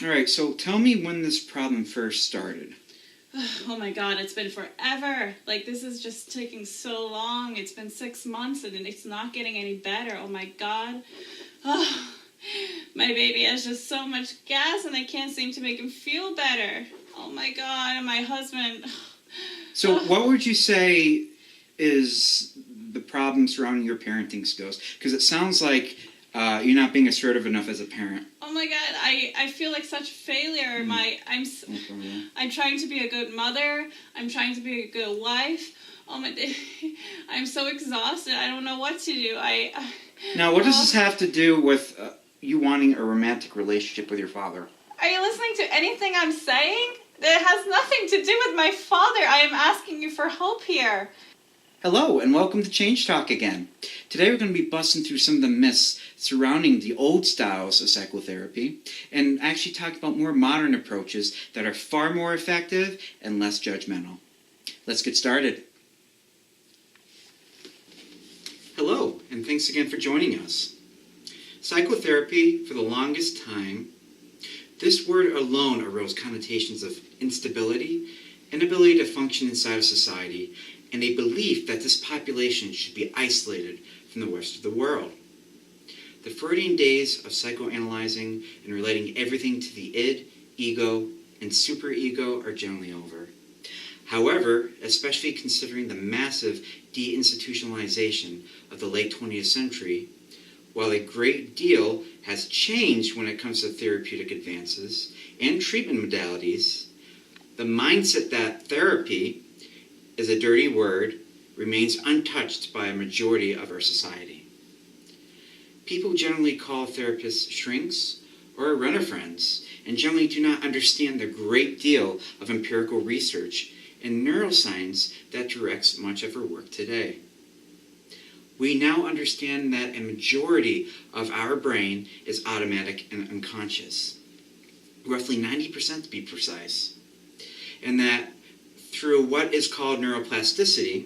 All right, so tell me when this problem first started. Oh my God, it's been forever. Like, this is just taking so long. It's been 6 months and it's not getting any better. Oh my God. Oh, my baby has just so much gas and I can't seem to make him feel better. Oh my God, and my husband. So what would you say is the problem surrounding your parenting skills? Because it sounds like you're not being assertive enough as a parent. Oh my God, I feel like such a failure. I'm trying to be a good mother. I'm trying to be a good wife. Oh my, I'm so exhausted. I don't know what to do. Now, what does this have to do with you wanting a romantic relationship with your father? Are you listening to anything I'm saying? It has nothing to do with my father. I am asking you for help here. Hello, and welcome to Change Talk again. Today we're going to be busting through some of the myths surrounding the old styles of psychotherapy and actually talk about more modern approaches that are far more effective and less judgmental. Let's get started. Hello, and thanks again for joining us. Psychotherapy, for the longest time, this word alone arose connotations of instability, inability to function inside of society, and a belief that this population should be isolated from the rest of the world. The Freudian days of psychoanalyzing and relating everything to the id, ego, and superego are generally over. However, especially considering the massive deinstitutionalization of the late 20th century, while a great deal has changed when it comes to therapeutic advances and treatment modalities, the mindset that therapy is a dirty word remains untouched by a majority of our society. People generally call therapists shrinks or run-a-friends and generally do not understand the great deal of empirical research and neuroscience that directs much of our work today. We now understand that a majority of our brain is automatic and unconscious, roughly 90% to be precise, and that through what is called neuroplasticity,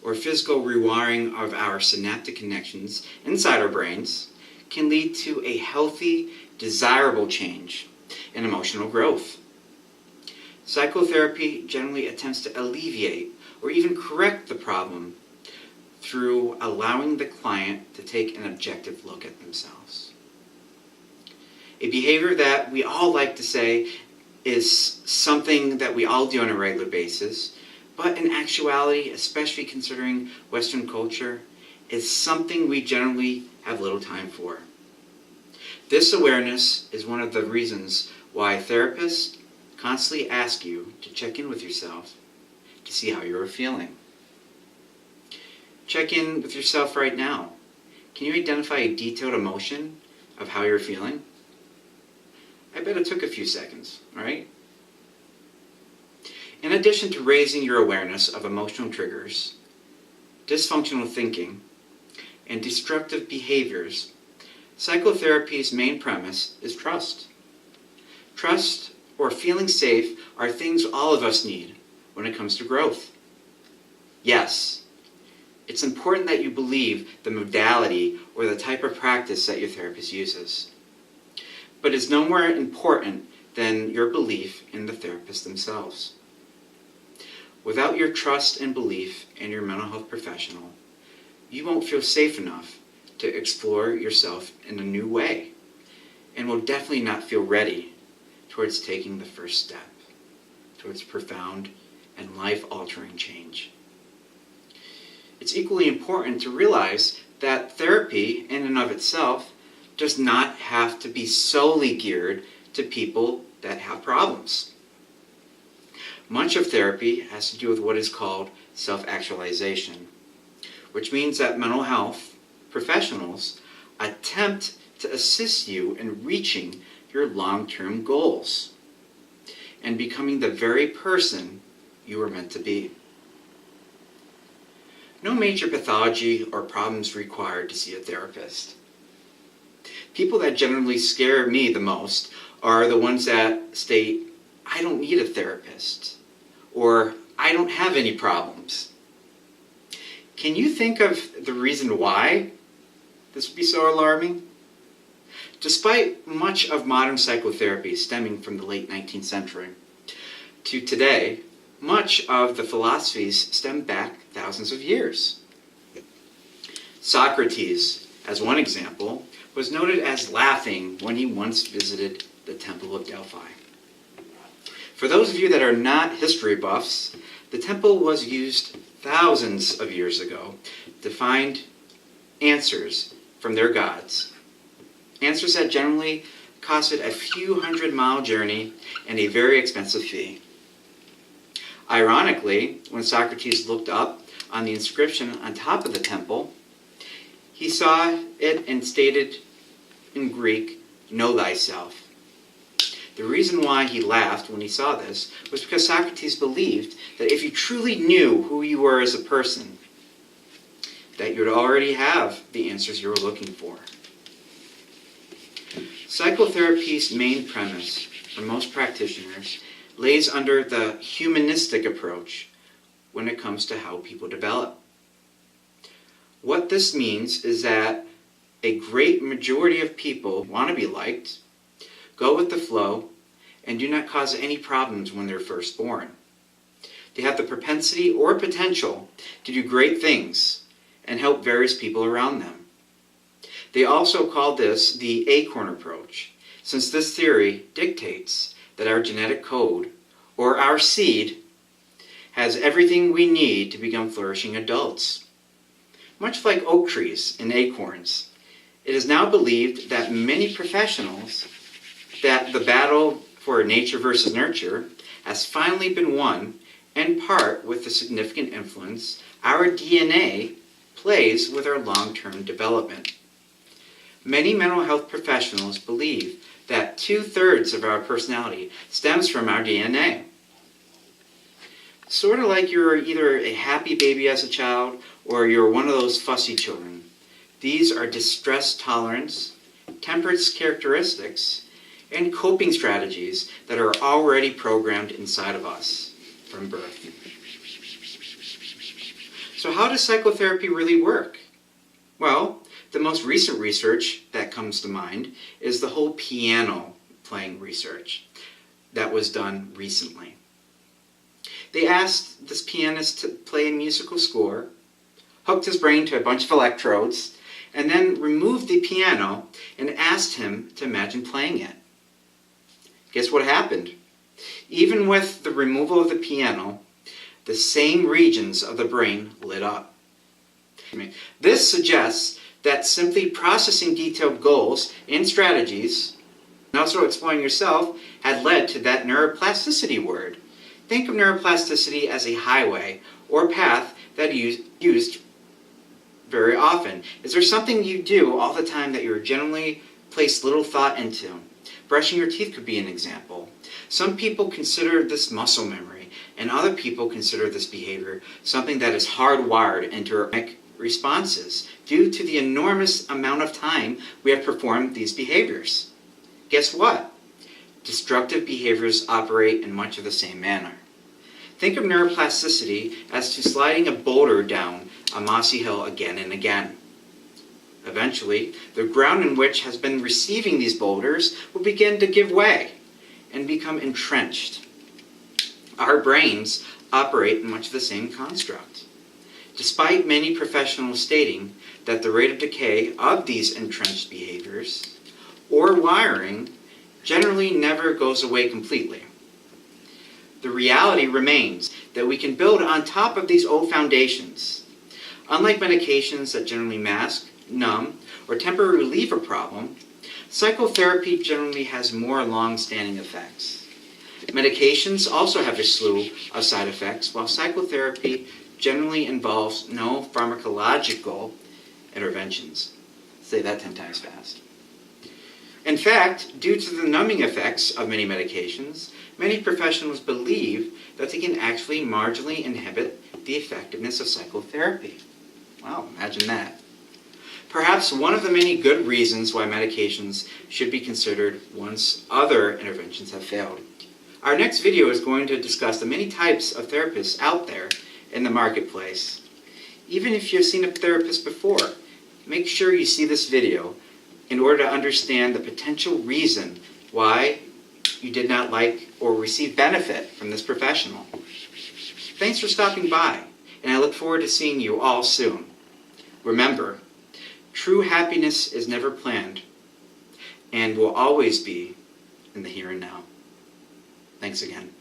or physical rewiring of our synaptic connections inside our brains, can lead to a healthy, desirable change in emotional growth. Psychotherapy generally attempts to alleviate or even correct the problem through allowing the client to take an objective look at themselves. A behavior that we all like to say is something that we all do on a regular basis, but in actuality, especially considering Western culture, is something we generally have little time for. This awareness is one of the reasons why therapists constantly ask you to check in with yourself to see how you're feeling. Check in with yourself right now. Can you identify a detailed emotion of how you're feeling? I bet it took a few seconds, right? In addition to raising your awareness of emotional triggers, dysfunctional thinking, and destructive behaviors, psychotherapy's main premise is trust. Trust or feeling safe are things all of us need when it comes to growth. Yes, it's important that you believe the modality or the type of practice that your therapist uses. But it's no more important than your belief in the therapist themselves. Without your trust and belief in your mental health professional, you won't feel safe enough to explore yourself in a new way, and will definitely not feel ready towards taking the first step towards profound and life-altering change. It's equally important to realize that therapy in and of itself does not have to be solely geared to people that have problems. Much of therapy has to do with what is called self-actualization, which means that mental health professionals attempt to assist you in reaching your long-term goals and becoming the very person you were meant to be. No major pathology or problems required to see a therapist. People that generally scare me the most are the ones that state, I don't need a therapist, or I don't have any problems. Can you think of the reason why this would be so alarming? Despite much of modern psychotherapy stemming from the late 19th century to today, much of the philosophies stem back thousands of years. Socrates, as one example, was noted as laughing when he once visited the Temple of Delphi. For those of you that are not history buffs, the temple was used thousands of years ago to find answers from their gods. Answers that generally costed a few 100-mile journey and a very expensive fee. Ironically, when Socrates looked up on the inscription on top of the temple, he saw it and stated in Greek, "Know thyself." The reason why he laughed when he saw this was because Socrates believed that if you truly knew who you were as a person, that you would already have the answers you were looking for. Psychotherapy's main premise for most practitioners lays under the humanistic approach when it comes to how people develop. What this means is that a great majority of people want to be liked, go with the flow, and do not cause any problems when they're first born. They have the propensity or potential to do great things and help various people around them. They also call this the acorn approach, since this theory dictates that our genetic code, or our seed, has everything we need to become flourishing adults. Much like oak trees and acorns, it is now believed that many professionals that the battle for nature versus nurture has finally been won, in part with the significant influence our DNA plays with our long-term development. Many mental health professionals believe that 2/3 of our personality stems from our DNA. Sort of like you're either a happy baby as a child or you're one of those fussy children. These are distress tolerance, temperance characteristics, and coping strategies that are already programmed inside of us from birth. So how does psychotherapy really work? Well, the most recent research that comes to mind is the whole piano playing research that was done recently. They asked this pianist to play a musical score, hooked his brain to a bunch of electrodes, and then removed the piano and asked him to imagine playing it. Guess what happened? Even with the removal of the piano, the same regions of the brain lit up. This suggests that simply processing detailed goals and strategies, and also exploring yourself, had led to that neuroplasticity word. Think of neuroplasticity as a highway or path that is used very often. Is there something you do all the time that you generally place little thought into? Brushing your teeth could be an example. Some people consider this muscle memory, and other people consider this behavior something that is hardwired into our responses due to the enormous amount of time we have performed these behaviors. Guess what? Destructive behaviors operate in much of the same manner. Think of neuroplasticity as to sliding a boulder down a mossy hill again and again. Eventually, the ground in which has been receiving these boulders will begin to give way and become entrenched. Our brains operate in much the same construct. Despite many professionals stating that the rate of decay of these entrenched behaviors or wiring generally never goes away completely, the reality remains that we can build on top of these old foundations. Unlike medications that generally mask, numb, or temporarily relieve a problem, psychotherapy generally has more long-standing effects. Medications also have a slew of side effects, while psychotherapy generally involves no pharmacological interventions. Say that 10 times fast. In fact, due to the numbing effects of many medications, many professionals believe that they can actually marginally inhibit the effectiveness of psychotherapy. Wow, imagine that. Perhaps one of the many good reasons why medications should be considered once other interventions have failed. Our next video is going to discuss the many types of therapists out there in the marketplace. Even if you've seen a therapist before, make sure you see this video in order to understand the potential reason why you did not like or receive benefit from this professional. Thanks for stopping by, and I look forward to seeing you all soon. Remember, true happiness is never planned and will always be in the here and now. Thanks again.